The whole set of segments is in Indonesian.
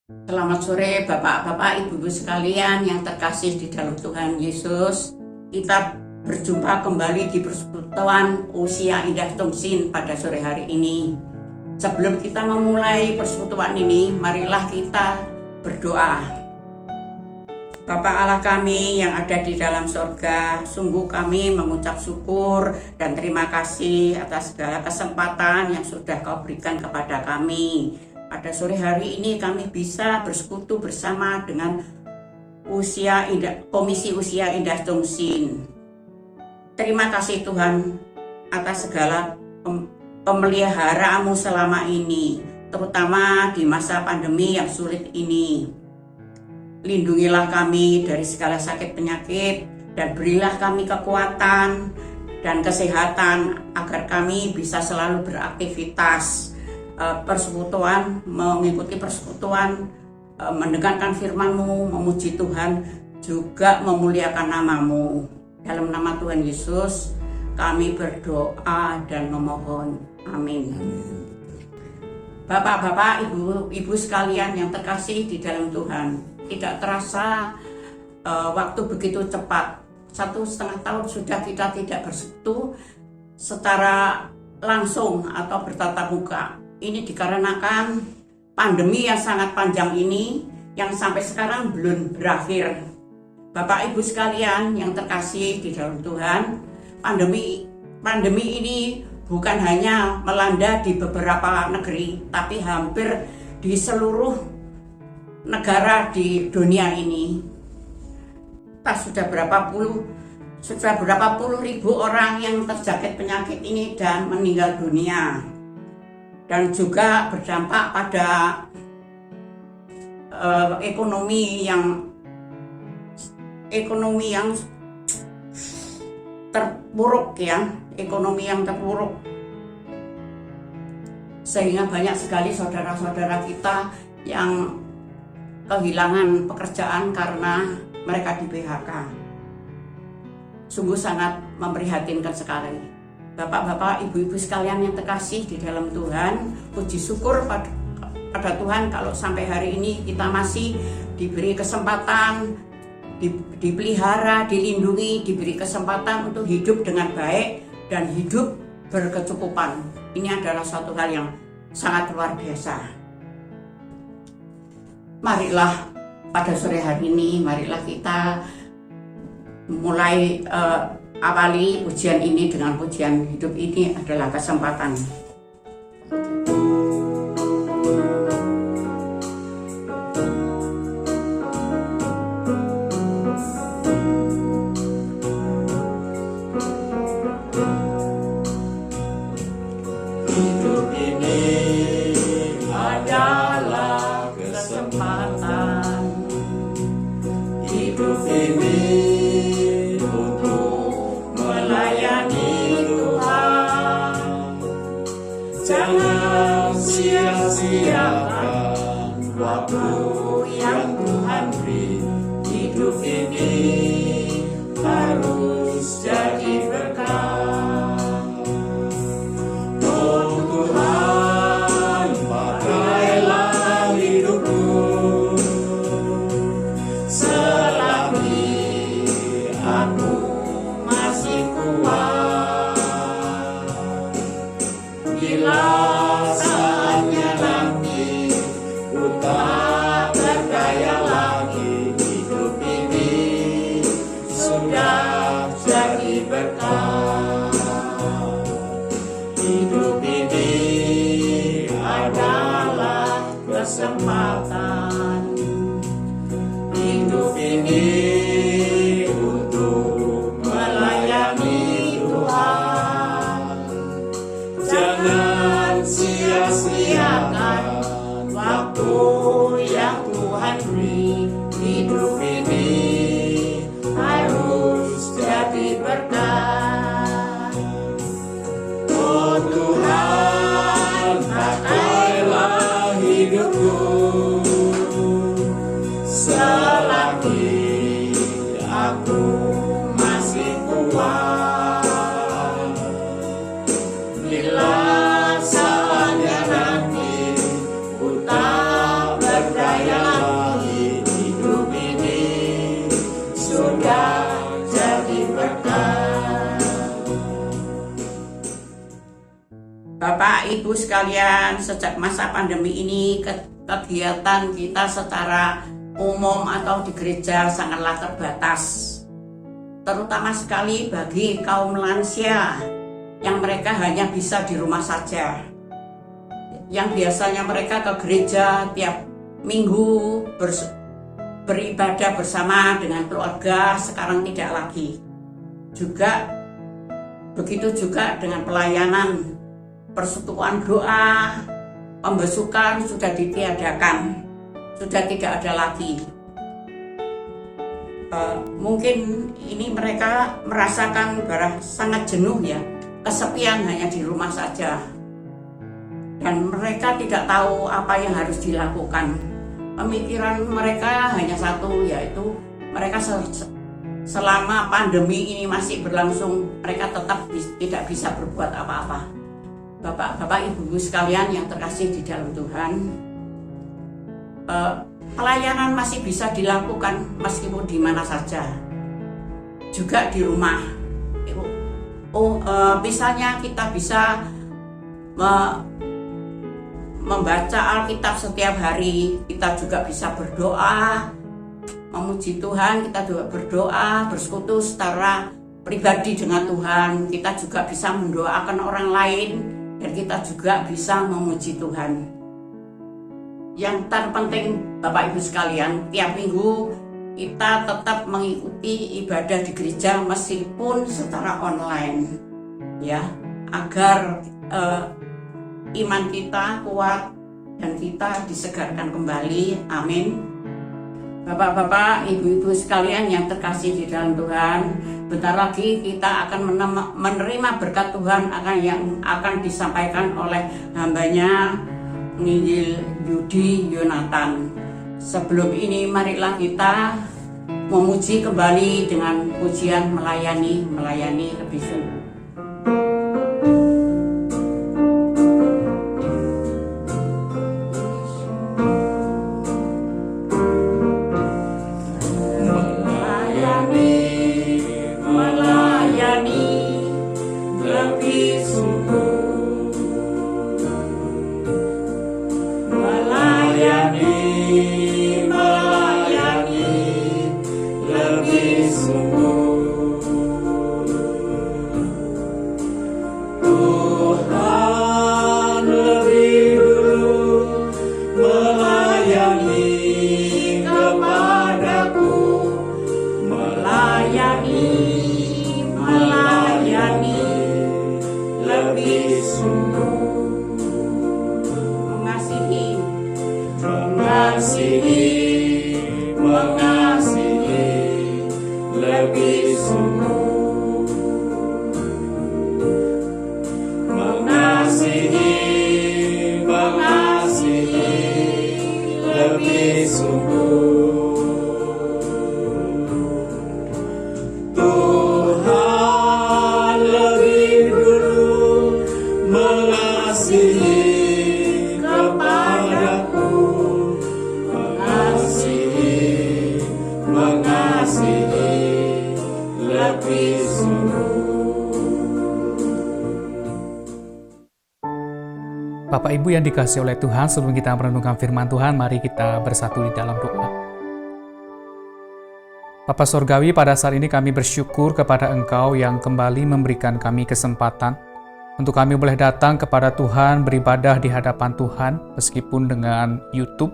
Selamat sore Bapak-Bapak, Ibu-Ibu sekalian yang terkasih di dalam Tuhan Yesus. Kita berjumpa kembali di persekutuan Usia Indah Tongsin pada sore hari ini. Sebelum kita memulai persekutuan ini, marilah kita berdoa. Bapa Allah kami yang ada di dalam sorga, sungguh kami mengucap syukur dan terima kasih atas segala kesempatan yang sudah Kau berikan kepada kami. Pada sore hari ini kami bisa bersekutu bersama dengan Komisi Usia Indah Tongsin. Terima kasih Tuhan atas segala pemeliharaanmu selama ini, terutama di masa pandemi yang sulit ini. Lindungilah kami dari segala sakit penyakit dan berilah kami kekuatan dan kesehatan agar kami bisa selalu beraktivitas persekutuan, mengikuti persekutuan, mendengarkan firman-Mu, memuji Tuhan, juga memuliakan nama-Mu. Dalam nama Tuhan Yesus kami berdoa dan memohon. Amin. Bapak-bapak, ibu-ibu sekalian yang terkasih di dalam Tuhan, tidak terasa waktu begitu cepat. 1,5 tahun sudah kita tidak bersekutu secara langsung atau bertatap muka. Ini dikarenakan pandemi yang sangat panjang ini yang sampai sekarang belum berakhir. Bapak Ibu sekalian yang terkasih di dalam Tuhan, pandemi ini bukan hanya melanda di beberapa negeri, tapi hampir di seluruh negara di dunia ini. Sudah berapa puluh ribu orang yang terjangkit penyakit ini dan meninggal dunia. Dan juga berdampak pada ekonomi yang terpuruk ya, sehingga banyak sekali saudara-saudara kita yang kehilangan pekerjaan karena mereka di PHK. Sungguh sangat memprihatinkan sekali. Bapak-bapak, ibu-ibu sekalian yang terkasih di dalam Tuhan, puji syukur pada Tuhan kalau sampai hari ini kita masih diberi kesempatan, dipelihara, dilindungi, diberi kesempatan untuk hidup dengan baik dan hidup berkecukupan. Ini adalah suatu hal yang sangat luar biasa. Marilah pada sore hari ini, marilah kita mulai awali ujian ini dengan pujian. Hidup ini adalah kesempatan. Hidup ini adalah kesempatan. Hidup ini jangan sia-siakan waktu yang Tuhan beri. Hidup ini harus jadi berkah. Oh Tuhan, pakailah hidupku selagi aku masih kuat. Bila saatnya nanti ku tak berdaya lagi, hidup ini sudah jadi berkah. Hidup ini adalah kesempatan. Hidup ini untuk melayani Tuhan. Jangan sia-siakan waktu yang Tuhan beri. Hidup ini harus jadi berkah. Oh Tuhan, pakailah hidupku selagi aku masih kuat. Bila saatnya nanti ku tak Bapak Ibu sekalian, sejak masa pandemi ini kegiatan kita secara umum atau di gereja sangatlah terbatas, terutama sekali bagi kaum lansia yang mereka hanya bisa di rumah saja, yang biasanya mereka ke gereja tiap minggu beribadah bersama dengan keluarga, sekarang tidak lagi. Begitu juga dengan pelayanan persekutuan doa, pembesukan sudah ditiadakan, sudah tidak ada lagi. Mungkin ini mereka merasakan sangat jenuh ya, kesepian hanya di rumah saja, dan mereka tidak tahu apa yang harus dilakukan. Pemikiran mereka hanya satu, yaitu mereka selama pandemi ini masih berlangsung, mereka tetap tidak bisa berbuat apa-apa. Bapak, Ibu sekalian yang terkasih di dalam Tuhan, pelayanan masih bisa dilakukan meskipun di mana saja, juga di rumah. Misalnya kita bisa membaca Alkitab setiap hari, kita juga bisa berdoa, memuji Tuhan, kita juga berdoa, bersekutu secara pribadi dengan Tuhan, kita juga bisa mendoakan orang lain, dan kita juga bisa memuji Tuhan. Yang terpenting Bapak Ibu sekalian, tiap minggu kita tetap mengikuti ibadah di gereja meskipun secara online, ya, agar iman kita kuat dan kita disegarkan kembali. Amin. Bapak-bapak, ibu-ibu sekalian yang terkasih di dalam Tuhan, bentar lagi kita akan menerima berkat Tuhan yang akan disampaikan oleh hambanya Penginjil Yudi Yonatan. Sebelum ini marilah kita memuji kembali dengan pujian melayani lebih sungguh. Bapak Ibu yang dikasihi oleh Tuhan, sebelum kita merenungkan firman Tuhan, mari kita bersatu di dalam doa. Bapa Sorgawi, pada saat ini kami bersyukur kepada Engkau yang kembali memberikan kami kesempatan untuk kami boleh datang kepada Tuhan, beribadah di hadapan Tuhan, meskipun dengan YouTube.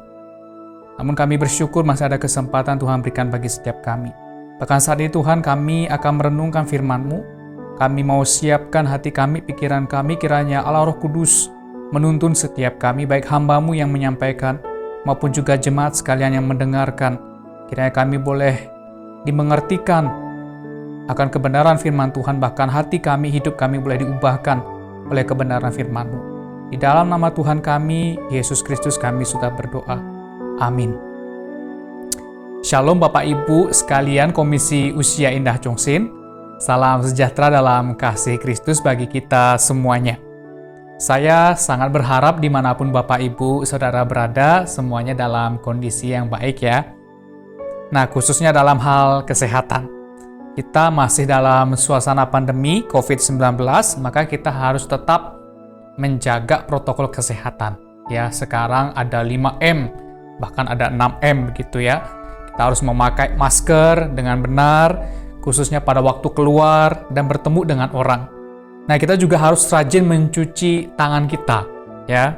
Namun kami bersyukur masih ada kesempatan Tuhan berikan bagi setiap kami. Bahkan saat ini Tuhan, kami akan merenungkan firman-Mu. Kami mau siapkan hati kami, pikiran kami, kiranya Allah Roh Kudus menuntun setiap kami, baik hamba-Mu yang menyampaikan, maupun juga jemaat sekalian yang mendengarkan. Kiranya kami boleh dimengertikan akan kebenaran firman Tuhan, bahkan hati kami, hidup kami boleh diubahkan oleh kebenaran firman-Mu. Di dalam nama Tuhan kami, Yesus Kristus, kami sudah berdoa. Amin. Shalom Bapak Ibu sekalian Komisi Usia Indah Chongsin. Salam sejahtera dalam kasih Kristus bagi kita semuanya. Saya sangat berharap dimanapun Bapak Ibu Saudara berada, semuanya dalam kondisi yang baik ya. Nah, khususnya dalam hal kesehatan. Kita masih dalam suasana pandemi COVID-19, maka kita harus tetap menjaga protokol kesehatan. Ya, sekarang ada 5M, bahkan ada 6M begitu ya. Kita harus memakai masker dengan benar, khususnya pada waktu keluar dan bertemu dengan orang. Nah, kita juga harus rajin mencuci tangan kita, ya,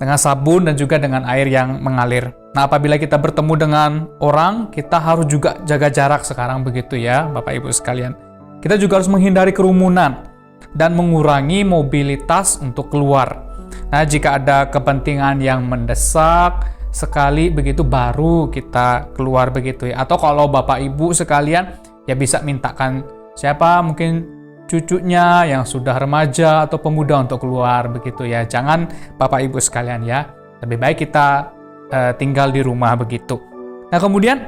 dengan sabun dan juga dengan air yang mengalir. Nah, apabila kita bertemu dengan orang, kita harus juga jaga jarak sekarang begitu ya, Bapak Ibu sekalian. Kita juga harus menghindari kerumunan dan mengurangi mobilitas untuk keluar. Nah, jika ada kepentingan yang mendesak sekali begitu baru kita keluar begitu ya. Atau kalau Bapak Ibu sekalian ya bisa mintakan siapa mungkin cucunya yang sudah remaja atau pemuda untuk keluar begitu ya. Jangan Bapak Ibu sekalian ya. Lebih baik kita tinggal di rumah begitu. Nah, kemudian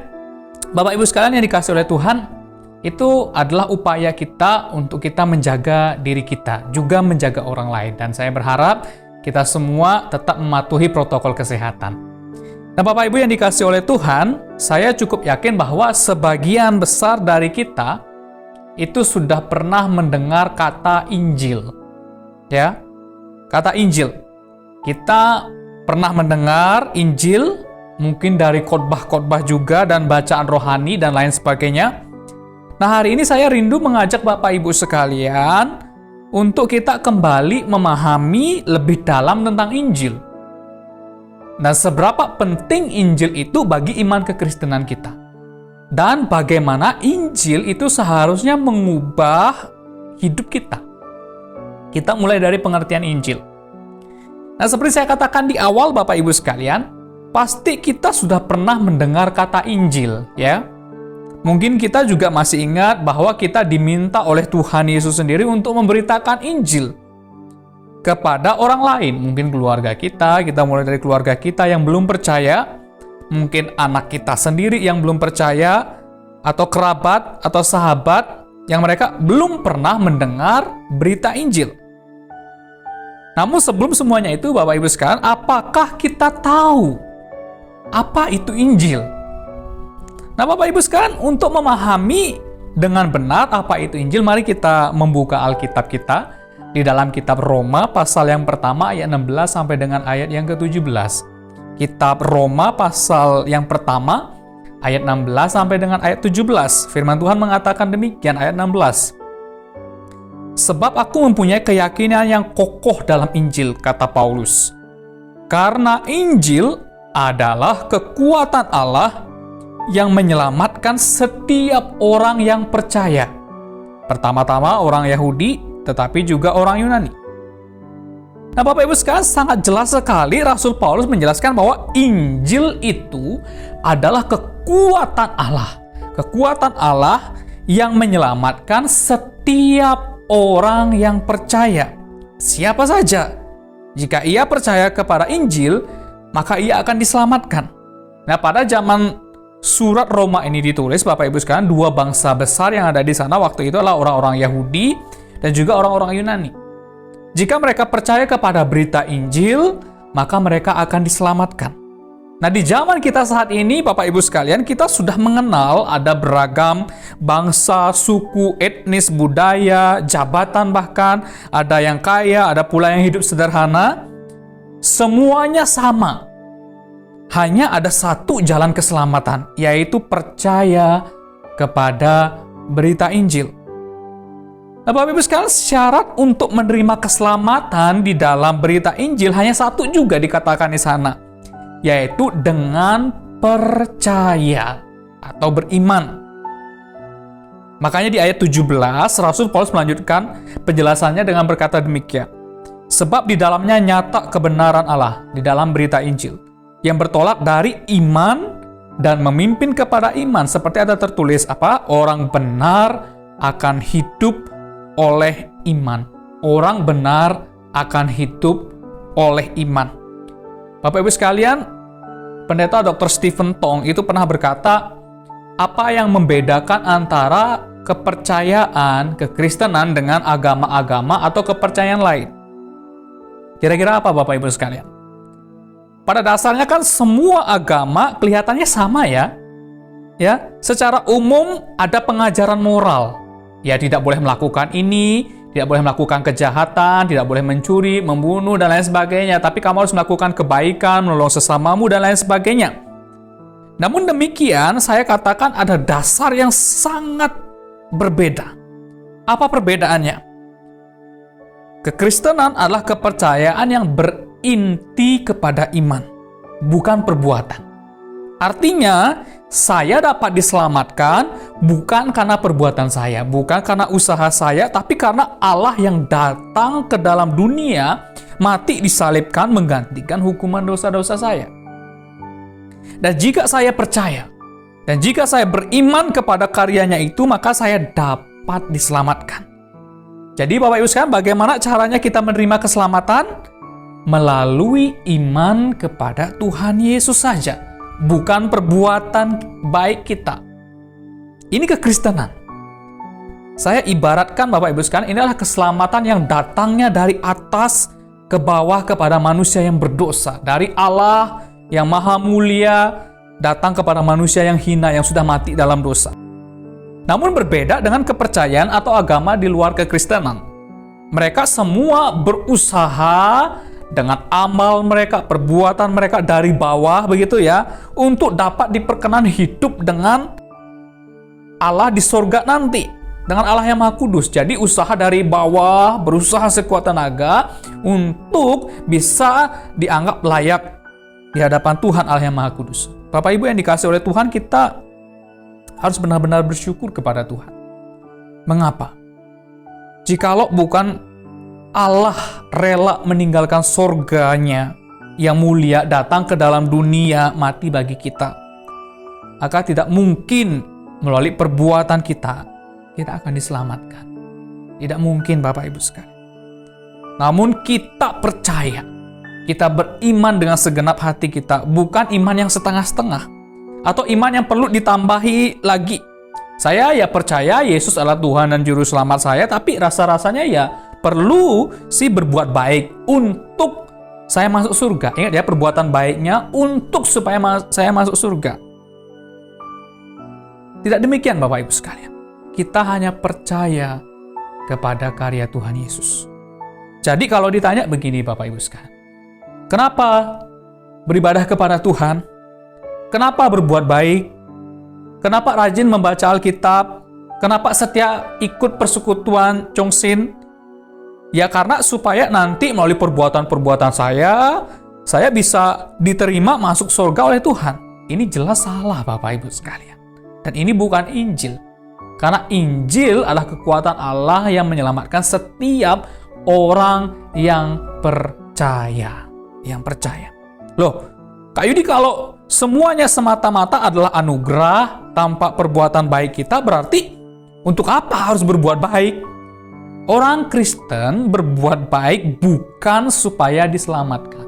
Bapak Ibu sekalian yang dikasih oleh Tuhan, itu adalah upaya kita untuk kita menjaga diri kita, juga menjaga orang lain. Dan saya berharap kita semua tetap mematuhi protokol kesehatan. Nah, Bapak Ibu yang dikasih oleh Tuhan, saya cukup yakin bahwa sebagian besar dari kita itu sudah pernah mendengar kata Injil. Ya, kata Injil. Kita pernah mendengar Injil, mungkin dari khotbah-khotbah juga dan bacaan rohani dan lain sebagainya. Nah, hari ini saya rindu mengajak Bapak Ibu sekalian untuk kita kembali memahami lebih dalam tentang Injil. Nah, seberapa penting Injil itu bagi iman kekristenan kita. Dan bagaimana Injil itu seharusnya mengubah hidup kita. Kita mulai dari pengertian Injil. Nah, seperti saya katakan di awal Bapak Ibu sekalian, pasti kita sudah pernah mendengar kata Injil, ya. Mungkin kita juga masih ingat bahwa kita diminta oleh Tuhan Yesus sendiri untuk memberitakan Injil kepada orang lain. Mungkin keluarga kita mulai dari keluarga kita yang belum percaya, mungkin anak kita sendiri yang belum percaya, atau kerabat atau sahabat yang mereka belum pernah mendengar berita Injil. Namun sebelum semuanya itu Bapak Ibu sekalian, apakah kita tahu apa itu Injil? Nah, Bapak Ibu sekalian, untuk memahami dengan benar apa itu Injil, mari kita membuka Alkitab kita di dalam kitab Roma pasal yang pertama ayat 16 sampai dengan ayat yang ke-17. Kitab Roma pasal yang pertama ayat 16 sampai dengan ayat 17. Firman Tuhan mengatakan demikian, ayat 16. Sebab aku mempunyai keyakinan yang kokoh dalam Injil, kata Paulus. Karena Injil adalah kekuatan Allah yang menyelamatkan setiap orang yang percaya. Pertama-tama orang Yahudi, tetapi juga orang Yunani. Nah, Bapak Ibu sekalian, sangat jelas sekali Rasul Paulus menjelaskan bahwa Injil itu adalah kekuatan Allah. Kekuatan Allah yang menyelamatkan setiap orang yang percaya. Siapa saja. Jika ia percaya kepada Injil, maka ia akan diselamatkan. Nah, pada zaman surat Roma ini ditulis, Bapak Ibu sekalian, dua bangsa besar yang ada di sana waktu itu adalah orang-orang Yahudi dan juga orang-orang Yunani. Jika mereka percaya kepada berita Injil, maka mereka akan diselamatkan. Nah, di zaman kita saat ini, Bapak Ibu sekalian, kita sudah mengenal ada beragam bangsa, suku, etnis, budaya, jabatan bahkan, ada yang kaya, ada pula yang hidup sederhana. Semuanya sama. Hanya ada satu jalan keselamatan, yaitu percaya kepada berita Injil. Nah, Bapak Ibu sekalian, syarat untuk menerima keselamatan di dalam berita Injil hanya satu juga dikatakan di sana, yaitu dengan percaya atau beriman. Makanya di ayat 17, Rasul Paulus melanjutkan penjelasannya dengan berkata demikian. Sebab di dalamnya nyata kebenaran Allah di dalam berita Injil, yang bertolak dari iman dan memimpin kepada iman. Seperti ada tertulis apa? Orang benar akan hidup oleh iman. Orang benar akan hidup oleh iman. Bapak Ibu sekalian, Pendeta Dr. Stephen Tong itu pernah berkata, apa yang membedakan antara kepercayaan, kekristenan dengan agama-agama atau kepercayaan lain? Kira-kira apa Bapak Ibu sekalian? Pada dasarnya kan semua agama kelihatannya sama ya. Ya, secara umum ada pengajaran moral. Ya, tidak boleh melakukan ini, tidak boleh melakukan kejahatan, tidak boleh mencuri, membunuh, dan lain sebagainya. Tapi kamu harus melakukan kebaikan, menolong sesamamu, dan lain sebagainya. Namun demikian, saya katakan ada dasar yang sangat berbeda. Apa perbedaannya? Kekristenan adalah kepercayaan yang berinti kepada iman, bukan perbuatan. Artinya, saya dapat diselamatkan bukan karena perbuatan saya, bukan karena usaha saya, tapi karena Allah yang datang ke dalam dunia, mati disalibkan menggantikan hukuman dosa-dosa saya. Dan jika saya percaya, dan jika saya beriman kepada karyanya itu, maka saya dapat diselamatkan. Jadi Bapak Ibu sekalian, bagaimana caranya kita menerima keselamatan? Melalui iman kepada Tuhan Yesus saja, bukan perbuatan baik kita. Ini kekristenan. Saya ibaratkan Bapak Ibu sekalian, ini adalah keselamatan yang datangnya dari atas ke bawah kepada manusia yang berdosa. Dari Allah yang maha mulia datang kepada manusia yang hina yang sudah mati dalam dosa. Namun berbeda dengan kepercayaan atau agama di luar kekristenan. Mereka semua berusaha dengan amal mereka, perbuatan mereka dari bawah begitu ya, untuk dapat diperkenan hidup dengan Allah di sorga nanti, dengan Allah yang Maha Kudus. Jadi usaha dari bawah, berusaha sekuat tenaga untuk bisa dianggap layak di hadapan Tuhan Allah yang Maha Kudus. Bapak Ibu yang dikasih oleh Tuhan, kita harus benar-benar bersyukur kepada Tuhan. Mengapa? Jikalau bukan Allah rela meninggalkan sorganya yang mulia, datang ke dalam dunia, mati bagi kita, maka tidak mungkin melalui perbuatan kita akan diselamatkan. Tidak mungkin Bapak Ibu sekalian. Namun kita percaya, kita beriman dengan segenap hati kita, bukan iman yang setengah-setengah, atau iman yang perlu ditambahi lagi. Saya ya percaya Yesus adalah Tuhan dan Juru Selamat saya, tapi rasa-rasanya ya perlu sih berbuat baik untuk saya masuk surga. Ingat ya, perbuatan baiknya untuk supaya saya masuk surga. Tidak demikian Bapak Ibu sekalian. Kita hanya percaya kepada karya Tuhan Yesus. Jadi kalau ditanya begini Bapak Ibu sekalian, kenapa beribadah kepada Tuhan? Kenapa berbuat baik? Kenapa rajin membaca Alkitab? Kenapa setia ikut persekutuan Chongsin? Ya karena supaya nanti melalui perbuatan-perbuatan saya bisa diterima masuk surga oleh Tuhan. Ini jelas salah Bapak Ibu sekalian. Dan ini bukan Injil. Karena Injil adalah kekuatan Allah yang menyelamatkan setiap orang yang percaya. Yang percaya. Loh, Kak Yudi, kalau semuanya semata-mata adalah anugerah tanpa perbuatan baik kita, berarti untuk apa harus berbuat baik? Orang Kristen berbuat baik bukan supaya diselamatkan.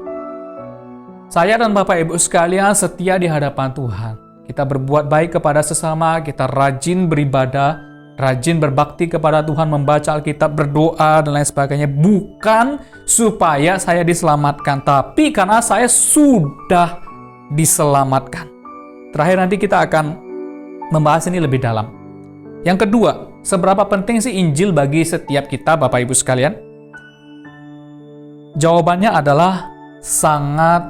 Saya dan Bapak Ibu sekalian setia di hadapan Tuhan. Kita berbuat baik kepada sesama, kita rajin beribadah, rajin berbakti kepada Tuhan, membaca Alkitab, berdoa, dan lain sebagainya. Bukan supaya saya diselamatkan, tapi karena saya sudah diselamatkan. Terakhir nanti kita akan membahas ini lebih dalam. Yang kedua, seberapa penting sih Injil bagi setiap kita, Bapak Ibu sekalian? Jawabannya adalah sangat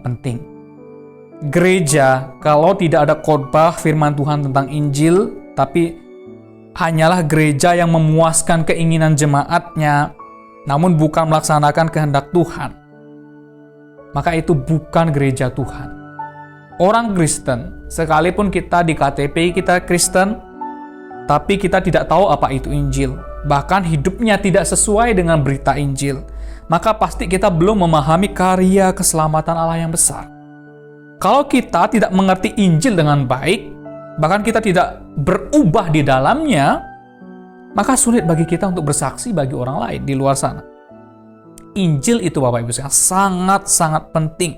penting. Gereja, kalau tidak ada khotbah firman Tuhan tentang Injil, tapi hanyalah gereja yang memuaskan keinginan jemaatnya, namun bukan melaksanakan kehendak Tuhan, maka itu bukan gereja Tuhan. Orang Kristen, sekalipun kita di KTP kita Kristen, tapi kita tidak tahu apa itu Injil, bahkan hidupnya tidak sesuai dengan berita Injil, maka pasti kita belum memahami karya keselamatan Allah yang besar. Kalau kita tidak mengerti Injil dengan baik, bahkan kita tidak berubah di dalamnya, maka sulit bagi kita untuk bersaksi bagi orang lain di luar sana. Injil itu Bapak Ibu sekalian sangat penting.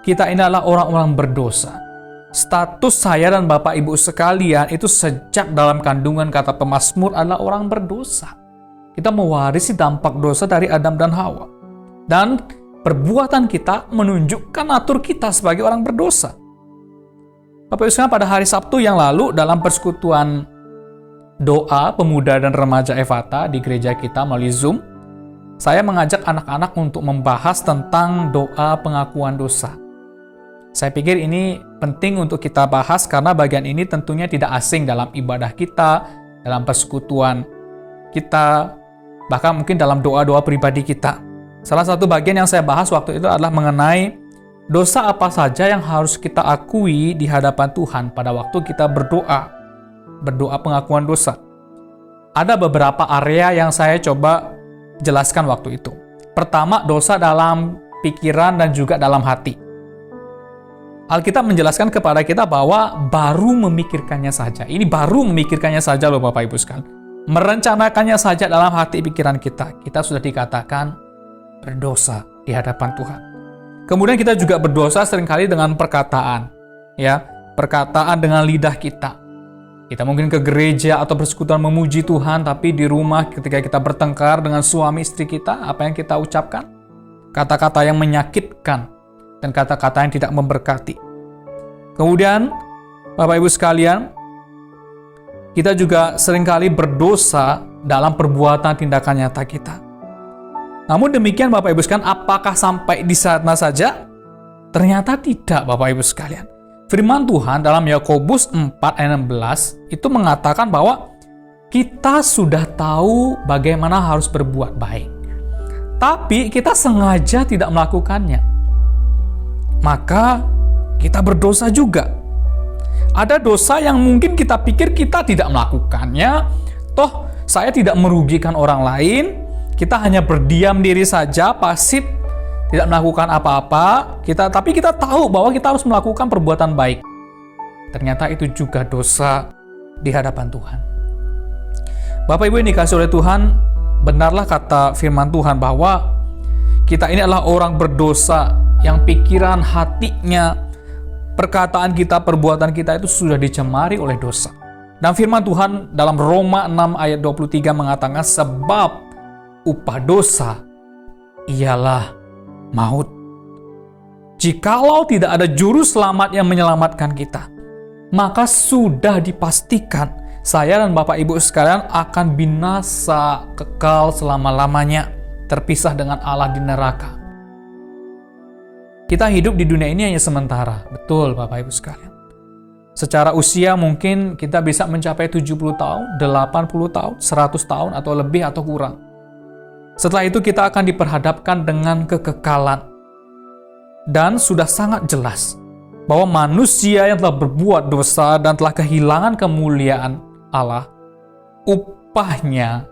Kita ini adalah orang-orang berdosa. Status saya dan Bapak Ibu sekalian itu sejak dalam kandungan kata pemazmur adalah orang berdosa. Kita mewarisi dampak dosa dari Adam dan Hawa. Dan perbuatan kita menunjukkan natur kita sebagai orang berdosa. Bapak Ibu sekalian, pada hari Sabtu yang lalu dalam persekutuan doa pemuda dan remaja Efata di gereja kita melalui Zoom, saya mengajak anak-anak untuk membahas tentang doa pengakuan dosa. Saya pikir ini penting untuk kita bahas karena bagian ini tentunya tidak asing dalam ibadah kita, dalam persekutuan kita, bahkan mungkin dalam doa-doa pribadi kita. Salah satu bagian yang saya bahas waktu itu adalah mengenai dosa apa saja yang harus kita akui di hadapan Tuhan pada waktu kita berdoa pengakuan dosa. Ada beberapa area yang saya coba jelaskan waktu itu. Pertama, dosa dalam pikiran dan juga dalam hati. Alkitab menjelaskan kepada kita bahwa baru memikirkannya saja. Ini baru memikirkannya saja loh Bapak Ibu sekalian. Merencanakannya saja dalam hati pikiran kita. Kita sudah dikatakan berdosa di hadapan Tuhan. Kemudian kita juga berdosa seringkali dengan perkataan. Ya, perkataan dengan lidah kita. Kita mungkin ke gereja atau persekutuan memuji Tuhan, tapi di rumah ketika kita bertengkar dengan suami istri kita, apa yang kita ucapkan? Kata-kata yang menyakitkan dan kata-kata yang tidak memberkati. Kemudian, Bapak Ibu sekalian, kita juga seringkali berdosa dalam perbuatan tindakan nyata kita. Namun demikian Bapak Ibu sekalian, apakah sampai di sana saja? Ternyata tidak Bapak Ibu sekalian. Firman Tuhan dalam Yakobus 4 ayat 16 itu mengatakan bahwa kita sudah tahu bagaimana harus berbuat baik. Tapi kita sengaja tidak melakukannya. Maka kita berdosa juga. Ada dosa yang mungkin kita pikir kita tidak melakukannya, toh saya tidak merugikan orang lain, kita hanya berdiam diri saja, pasif, tidak melakukan apa-apa, tapi kita tahu bahwa kita harus melakukan perbuatan baik. Ternyata itu juga dosa di hadapan Tuhan. Bapak Ibu yang dikasihi oleh Tuhan, benarlah kata firman Tuhan bahwa kita ini adalah orang berdosa yang pikiran, hatinya, perkataan kita, perbuatan kita itu sudah dicemari oleh dosa. Dan firman Tuhan dalam Roma 6 ayat 23 mengatakan, sebab upah dosa ialah maut. Jikalau tidak ada juru selamat yang menyelamatkan kita, maka sudah dipastikan saya dan Bapak Ibu sekalian akan binasa kekal selama-lamanya, terpisah dengan Allah di neraka. Kita hidup di dunia ini hanya sementara, betul Bapak Ibu sekalian. Secara usia mungkin kita bisa mencapai 70 tahun, 80 tahun, 100 tahun atau lebih atau kurang. Setelah itu kita akan diperhadapkan dengan kekekalan. Dan sudah sangat jelas bahwa manusia yang telah berbuat dosa dan telah kehilangan kemuliaan Allah, upahnya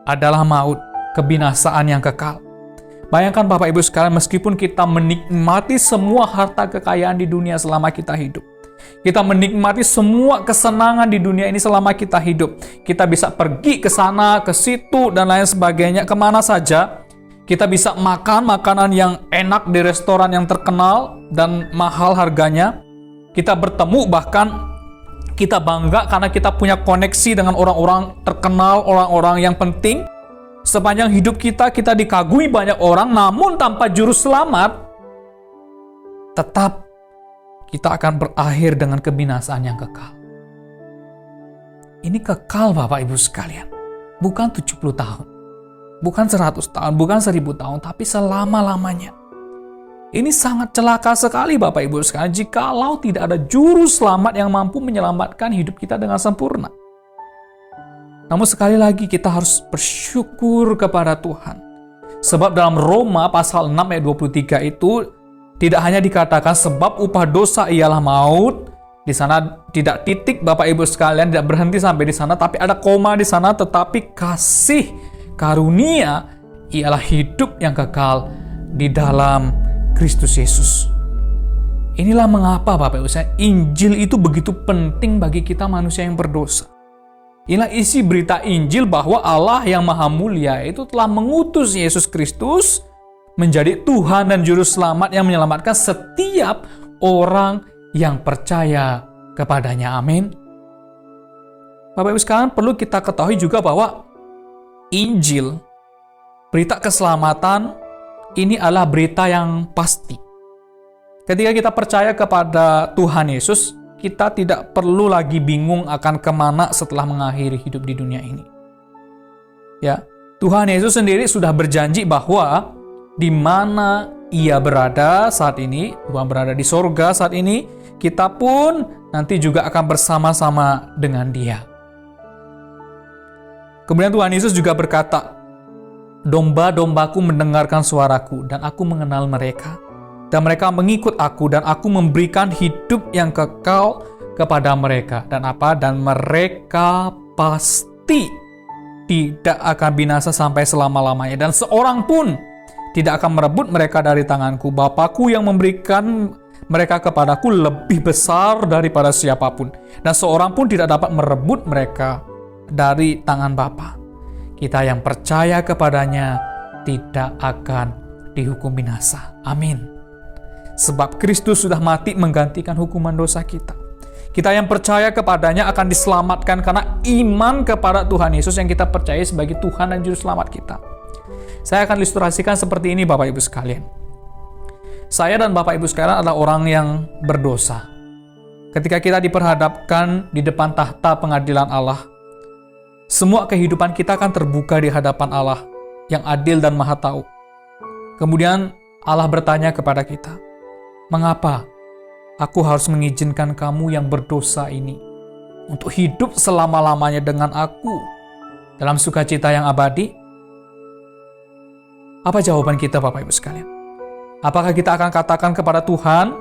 adalah maut, kebinasaan yang kekal. Bayangkan Bapak Ibu sekalian, meskipun kita menikmati semua harta kekayaan di dunia selama kita hidup, kita menikmati semua kesenangan di dunia ini selama kita hidup, kita bisa pergi ke sana, ke situ, dan lain sebagainya, kemana saja, kita bisa makan makanan yang enak di restoran yang terkenal dan mahal harganya, kita bertemu, bahkan kita bangga karena kita punya koneksi dengan orang-orang terkenal, orang-orang yang penting. Sepanjang hidup kita dikagumi banyak orang, namun tanpa juru selamat, tetap kita akan berakhir dengan kebinasaan yang kekal. Ini kekal Bapak Ibu sekalian. Bukan 70 tahun, bukan 100 tahun, bukan 1000 tahun, tapi selama-lamanya. Ini sangat celaka sekali Bapak Ibu sekalian, jikalau tidak ada juru selamat yang mampu menyelamatkan hidup kita dengan sempurna. Namun sekali lagi kita harus bersyukur kepada Tuhan. Sebab dalam Roma pasal 6 ayat 23 itu tidak hanya dikatakan sebab upah dosa ialah maut. Di sana tidak titik Bapak Ibu sekalian, tidak berhenti sampai di sana, tapi ada koma di sana, tetapi kasih karunia ialah hidup yang kekal di dalam Kristus Yesus. Inilah mengapa Bapak Ibu sekalian, Injil itu begitu penting bagi kita manusia yang berdosa. Inilah isi berita Injil bahwa Allah yang Maha Mulia itu telah mengutus Yesus Kristus menjadi Tuhan dan Juru Selamat yang menyelamatkan setiap orang yang percaya kepadanya. Amin. Bapak Ibu sekalian, perlu kita ketahui juga bahwa Injil, berita keselamatan, ini adalah berita yang pasti. Ketika kita percaya kepada Tuhan Yesus, kita tidak perlu lagi bingung akan kemana setelah mengakhiri hidup di dunia ini. Ya, Tuhan Yesus sendiri sudah berjanji bahwa di mana Ia berada saat ini, Tuhan berada di sorga saat ini, kita pun nanti juga akan bersama-sama dengan Dia. Kemudian Tuhan Yesus juga berkata, "Domba-dombaku mendengarkan suaraku, dan aku mengenal mereka. Dan mereka mengikut aku, dan aku memberikan hidup yang kekal kepada mereka." Dan apa? Dan mereka pasti tidak akan binasa sampai selama-lamanya. Dan seorang pun tidak akan merebut mereka dari tanganku. Bapakku yang memberikan mereka kepadaku lebih besar daripada siapapun. Dan seorang pun tidak dapat merebut mereka dari tangan Bapa. Kita yang percaya kepadanya tidak akan dihukum binasa. Amin. Sebab Kristus sudah mati menggantikan hukuman dosa kita. Kita yang percaya kepadanya akan diselamatkan karena iman kepada Tuhan Yesus yang kita percaya sebagai Tuhan dan Juru Selamat kita. Saya akan ilustrasikan seperti ini Bapak Ibu sekalian. Saya dan Bapak Ibu sekalian adalah orang yang berdosa. Ketika kita diperhadapkan di depan tahta pengadilan Allah, semua kehidupan kita akan terbuka di hadapan Allah yang adil dan maha tahu. Kemudian Allah bertanya kepada kita, "Mengapa aku harus mengizinkan kamu yang berdosa ini untuk hidup selama-lamanya dengan aku dalam sukacita yang abadi?" Apa jawaban kita Bapak Ibu sekalian? Apakah kita akan katakan kepada Tuhan,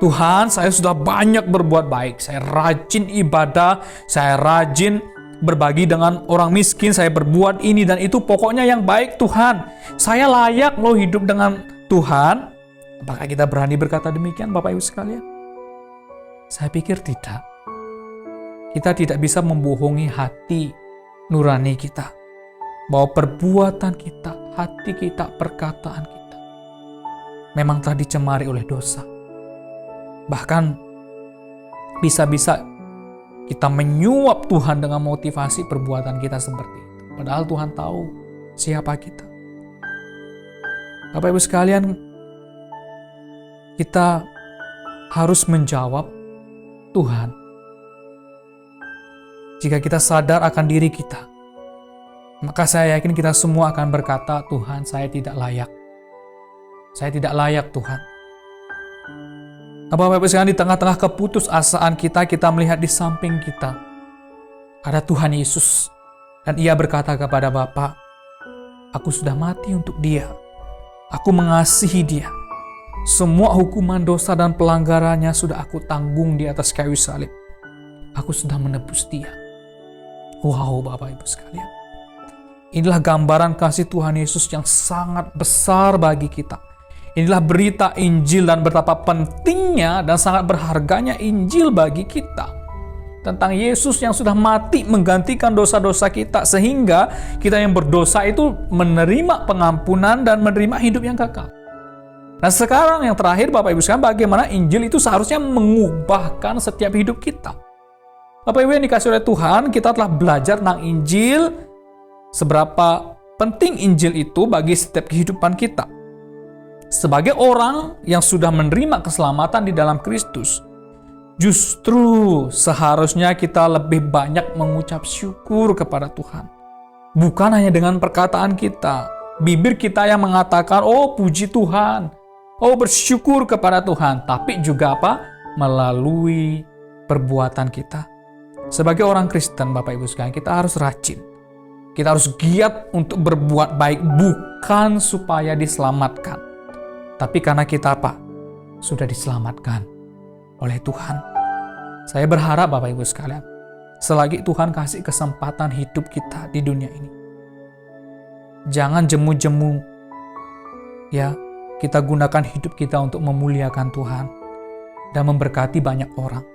"Tuhan, saya sudah banyak berbuat baik, saya rajin ibadah, saya rajin berbagi dengan orang miskin, saya berbuat ini dan itu, pokoknya yang baik Tuhan. Saya layak loh hidup dengan Tuhan." Apakah kita berani berkata demikian Bapak Ibu sekalian? Saya pikir tidak. Kita tidak bisa membohongi hati nurani kita. Bahwa perbuatan kita, hati kita, perkataan kita memang telah dicemari oleh dosa. Bahkan bisa-bisa kita menyuap Tuhan dengan motivasi perbuatan kita seperti itu. Padahal Tuhan tahu siapa kita. Bapak Ibu sekalian, kita harus menjawab Tuhan. Jika kita sadar akan diri kita, maka saya yakin kita semua akan berkata, "Tuhan, saya tidak layak. Saya tidak layak Tuhan." Bapak Ibu sekalian, di tengah-tengah keputusasaan kita melihat di samping kita ada Tuhan Yesus. Dan Ia berkata kepada Bapa, "Aku sudah mati untuk dia. Aku mengasihi dia. Semua hukuman dosa dan pelanggarannya sudah aku tanggung di atas kayu salib. Aku sudah menebus dia." Wow Bapak Ibu sekalian. Inilah gambaran kasih Tuhan Yesus yang sangat besar bagi kita. Inilah berita Injil dan betapa pentingnya dan sangat berharganya Injil bagi kita. Tentang Yesus yang sudah mati menggantikan dosa-dosa kita. Sehingga kita yang berdosa itu menerima pengampunan dan menerima hidup yang kekal. Nah sekarang yang terakhir Bapak Ibu sekalian, bagaimana Injil itu seharusnya mengubahkan setiap hidup kita. Bapak Ibu yang dikasih oleh Tuhan, kita telah belajar tentang Injil, seberapa penting Injil itu bagi setiap kehidupan kita. Sebagai orang yang sudah menerima keselamatan di dalam Kristus, justru seharusnya kita lebih banyak mengucap syukur kepada Tuhan. Bukan hanya dengan perkataan kita, bibir kita yang mengatakan, "Oh puji Tuhan, oh bersyukur kepada Tuhan," tapi juga apa? Melalui perbuatan kita. Sebagai orang Kristen, Bapak Ibu sekalian, kita harus rajin. Kita harus giat untuk berbuat baik, bukan supaya diselamatkan, tapi karena kita apa? Sudah diselamatkan oleh Tuhan. Saya berharap Bapak Ibu sekalian, selagi Tuhan kasih kesempatan hidup kita di dunia ini, jangan jemu-jemu ya, kita gunakan hidup kita untuk memuliakan Tuhan dan memberkati banyak orang.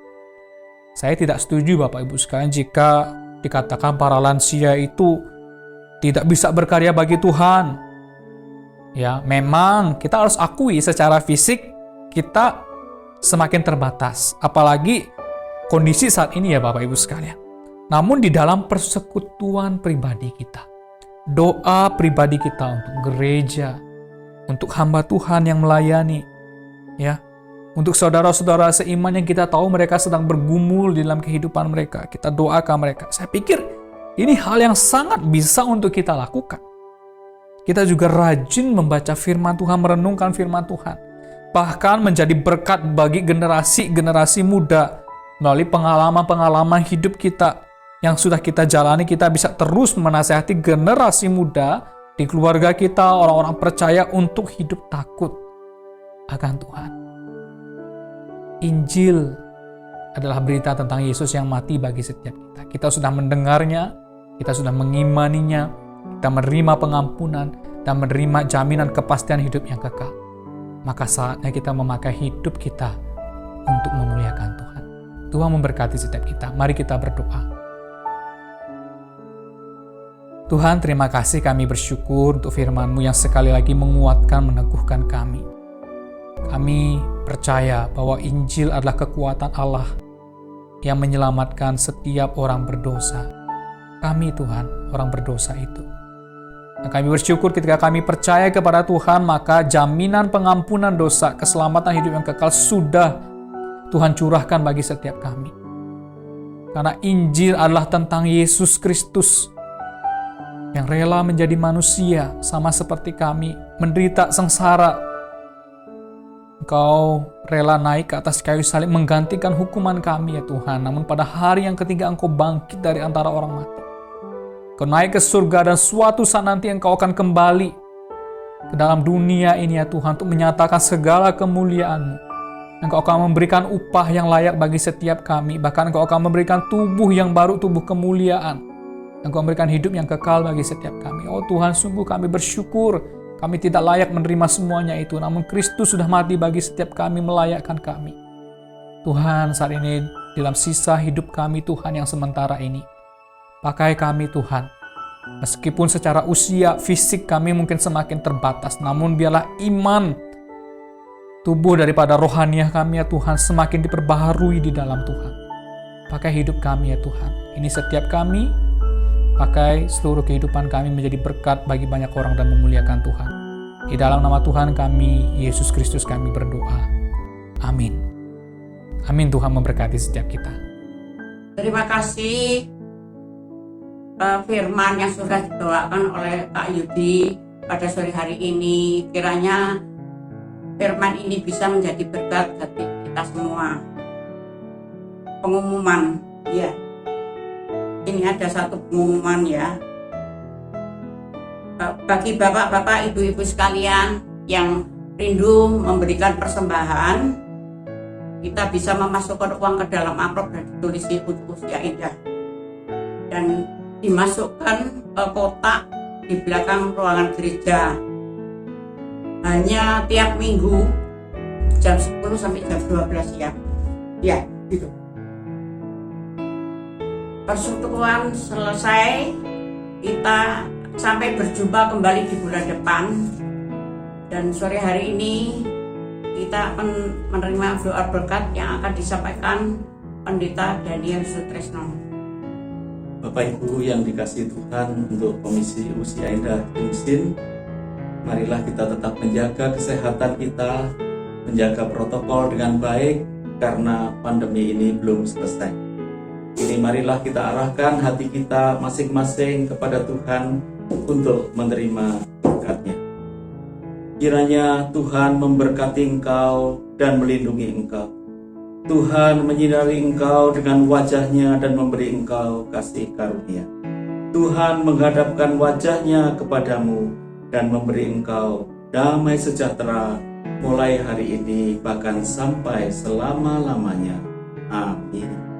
Saya tidak setuju Bapak Ibu sekalian jika dikatakan para lansia itu tidak bisa berkarya bagi Tuhan. Ya, memang kita harus akui secara fisik kita semakin terbatas. Apalagi kondisi saat ini ya Bapak Ibu sekalian. Namun di dalam persekutuan pribadi kita, doa pribadi kita untuk gereja, untuk hamba Tuhan yang melayani, ya, Untuk saudara-saudara seiman yang kita tahu mereka sedang bergumul di dalam kehidupan mereka, kita doakan mereka. Saya pikir ini hal yang sangat bisa untuk kita lakukan. Kita juga rajin membaca firman Tuhan, merenungkan firman Tuhan. Bahkan menjadi berkat bagi generasi-generasi muda. Melalui pengalaman-pengalaman hidup kita yang sudah kita jalani, kita bisa terus menasihati generasi muda di keluarga kita, orang-orang percaya untuk hidup takut akan Tuhan. Injil adalah berita tentang Yesus yang mati bagi setiap kita. Kita sudah mendengarnya, kita sudah mengimaninya, kita menerima pengampunan, dan menerima jaminan kepastian hidup yang kekal. Maka saatnya kita memakai hidup kita untuk memuliakan Tuhan. Tuhan memberkati setiap kita. Mari kita berdoa. Tuhan, terima kasih, kami bersyukur untuk firman-Mu yang sekali lagi menguatkan, meneguhkan kami. Kami percaya bahwa Injil adalah kekuatan Allah yang menyelamatkan setiap orang berdosa. Kami, Tuhan, orang berdosa itu. Dan kami bersyukur ketika kami percaya kepada Tuhan, maka jaminan pengampunan dosa, keselamatan hidup yang kekal sudah Tuhan curahkan bagi setiap kami. Karena Injil adalah tentang Yesus Kristus yang rela menjadi manusia sama seperti kami, menderita sengsara. Engkau rela naik ke atas kayu salib menggantikan hukuman kami ya Tuhan. Namun pada hari yang ketiga Engkau bangkit dari antara orang mati. Engkau naik ke surga dan suatu saat nanti Engkau akan kembali ke dalam dunia ini ya Tuhan untuk menyatakan segala kemuliaan-Mu. Engkau akan memberikan upah yang layak bagi setiap kami. Bahkan Engkau akan memberikan tubuh yang baru, tubuh kemuliaan. Engkau memberikan hidup yang kekal bagi setiap kami. Oh Tuhan, sungguh kami bersyukur. Kami tidak layak menerima semuanya itu, namun Kristus sudah mati bagi setiap kami, melayakkan kami. Tuhan, saat ini dalam sisa hidup kami Tuhan yang sementara ini, pakai kami Tuhan. Meskipun secara usia fisik kami mungkin semakin terbatas, namun biarlah iman tubuh daripada rohaniah kami ya Tuhan semakin diperbaharui di dalam Tuhan. Pakai hidup kami ya Tuhan. Ini setiap kami, pakai seluruh kehidupan kami menjadi berkat bagi banyak orang dan memuliakan Tuhan. Di dalam nama Tuhan kami, Yesus Kristus kami berdoa. Amin. Amin. Tuhan memberkati setiap kita. Terima kasih firman yang sudah dibawakan oleh Pak Yudi pada sore hari ini. Kiranya firman ini bisa menjadi berkat bagi kita semua. Pengumuman, ya. Ini ada satu pengumuman ya. Bagi bapak-bapak, ibu-ibu sekalian yang rindu memberikan persembahan, kita bisa memasukkan uang ke dalam amplop dan ditulis untuk usia indah. Dan dimasukkan ke kotak di belakang ruangan gereja. Hanya tiap minggu jam 10 sampai jam 12 siang. Ya, gitu. Persekutuan selesai, kita sampai berjumpa kembali di bulan depan. Dan sore hari ini kita akan menerima doa berkat yang akan disampaikan Pendeta Daniel Sutresno. Bapak Ibu yang dikasihi Tuhan, untuk Komisi Usia Indah Kimsin, marilah kita tetap menjaga kesehatan kita, menjaga protokol dengan baik karena pandemi ini belum selesai. Ini marilah kita arahkan hati kita masing-masing kepada Tuhan untuk menerima berkat-Nya. Kiranya Tuhan memberkati engkau dan melindungi engkau. Tuhan menyinari engkau dengan wajah-Nya dan memberi engkau kasih karunia. Tuhan menghadapkan wajah-Nya kepadamu dan memberi engkau damai sejahtera mulai hari ini bahkan sampai selama-lamanya. Amin.